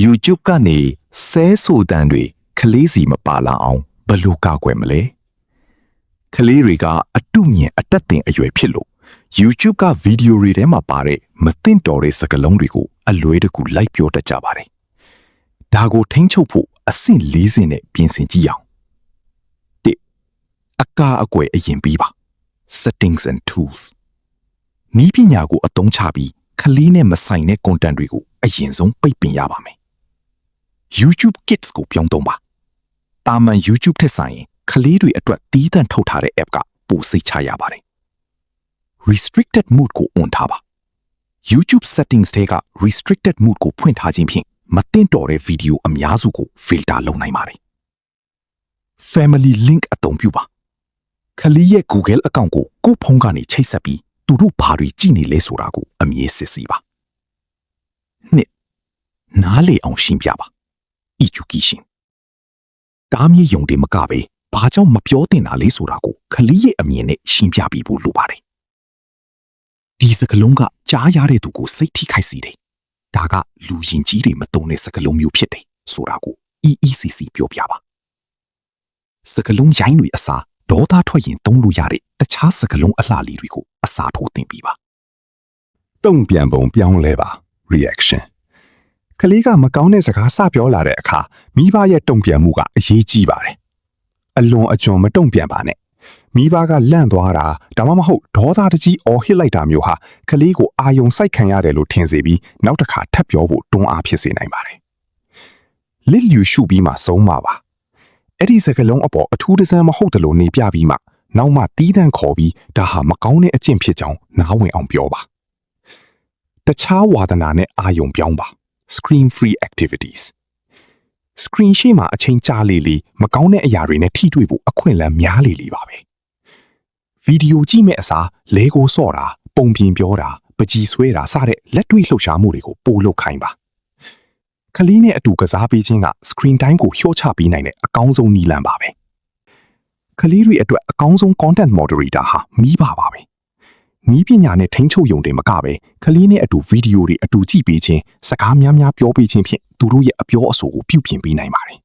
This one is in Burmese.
YouTube ကနေဆဲဆိုတန်တွေကလေးစီမပါလာအောင်ဘယ်လိုကာကွယ်မလဲကလေးတွေကအတုမြင်အတက်တင်အရွယ်ဖြစ်လို့ YouTube ကဗီဒီယိုတွေထဲမှာပါတဲ့မသင့်တော်တဲ့စကားလုံးတွေကိုအလွဲတကူလိုက်ပြောတတ်ကြပါတယ်ဒါကိုထိန်းချုပ်ဖို့အဆင့်၄ဆင့်နဲ့ပြင်ဆင်ကြည့်အောင်၁အကာအကွယ်အရင်ပြီးပါ Settings and Tools နည်းပညာကိုအသုံးချပြီးကလေးနဲ့မဆိုင်တဲ့ content တွေကိုအရင်ဆုံးပိတ်ပင်ရပါမယ် YouTube Kids ကိုပြောင်းသုံးပါတာမန် YouTube ထက်ဆိုင်ရင်ကလေးတွေအတွက်တီးသန့်ထုတ်ထားတဲ့ app ကပိုစိတ်ချရပါတယ် Restricted Mode ကို on ထားပါ YouTube Settings ထဲက Restricted Mode ကိုဖွင့်ထားခြင်းဖြင့်မသင့်တော်တဲ့ဗီဒီယိုအများစုကို filter လုပ်နိုင်ပါတယ် Family Link အသုံးပြုပါကလေးရဲ့ Google account ကိုကိုယ့်ဖုန်းကနေချိတ်ဆက်ပြီးသူတို့ဘာတွေကြည့်နေလဲဆိုတာကိုအမြဲစစ်ဆေးပါနှစ်နားလေအောင်ရှင်းပြပါ Education တားမြစ်ယုံတယ်မကပဲဘာကြောင့်မပြောတင်တာလဲဆိုတာကိုကလေးရဲ့အမြင်နဲ့ရှင်းပြပြီးဖို့လိုပါတယ်ဒီစကားလုံးကကြားရတဲ့သူကိုစိတ်ထိခိုက်စေတယ်ဒါကလူရင်ကြီးတွေမတုံတဲ့စကားလုံးမျိုးဖြစ်တယ်ဆိုတာကို EECC ပြောပြပါစကားလုံးရိုင်းတွေအစားဒေါသထွက်ရင်သုံးလို့ရတဲ့တခြားစကားလုံးအလှလေးတွေကိုအစားထိုးသင်ပြီးပါတုံ့ပြန်ပုံပြောင်းလဲပါ reaction ကလေးကမကောင်းတဲ့စကားစပြောလာတဲ့အခါမိဘရဲ့တုံ့ပြန်မှုကအရေးကြီးပါတယ်အလွန်အကျွံမတုံ့ပြန်ပါနဲ့မိဘကလန့်သွားတာဒါမှမဟုတ်ဒေါသတကြီးအော်ဟစ်လိုက်တာမျိုးဟာကလေးကိုအာယုံစိုက်ခံရတယ်လို့ထင်စေပြီးနောက်တစ်ခါထပ်ပြောဖို့တွန်းအားဖြစ်စေနိုင်ပါတယ်လစ်လျူရှုပြီးမှဆုံးမှာပါအဲ့ဒီစကားလုံးအပေါ်အထူးတဆန်းမဟုတ်တယ်လို့နေပြပြီးမှနောက်မှတီးတန့်ခေါ်ပြီးဒါဟာမကောင်းတဲ့အကျင့်ဖြစ်ကြောင်းနားဝင်အောင်ပြောပါတခြားဝါဒနာနဲ့အာယုံပြောင်းပါ Screen free activities Screen ရှိမှာအချိန်ကြာလေမကောင်းတဲ့အရာတွေနဲ့ထိတွေ့ဖို့အခွင့်အလမ်းများလေပါပဲဗီဒီယိုကြည့်မဲ့အစားလဲကိုစော့တာပုံပြင်ပြောတာပကြီးဆွဲတာစတဲ့လက်တွေ့လှုပ်ရှားမှုတွေကိုပို့လုပ်ခိုင်းပါကလေးနဲ့အတူကစားပေးခြင်းက screen time ကိုလျှော့ချပေးနိုင်တဲ့အကောင်းဆုံးနည်းလမ်းပါပဲကလေးတွေအတွက်အကောင်းဆုံး content moderator ဟာမိဘပါပဲနည်းပညာနဲ့ထိန်းချုပ်ရုံတင်မကပဲကလေးနဲ့အတူဗီဒီယိုတွေအတူကြည့်ပေးခြင်းစကားများများပြောပေးခြင်းဖြင့်သူတို့ရဲ့အပြောအဆိုကိုပြုပြင်ပေးနိုင်ပါတယ်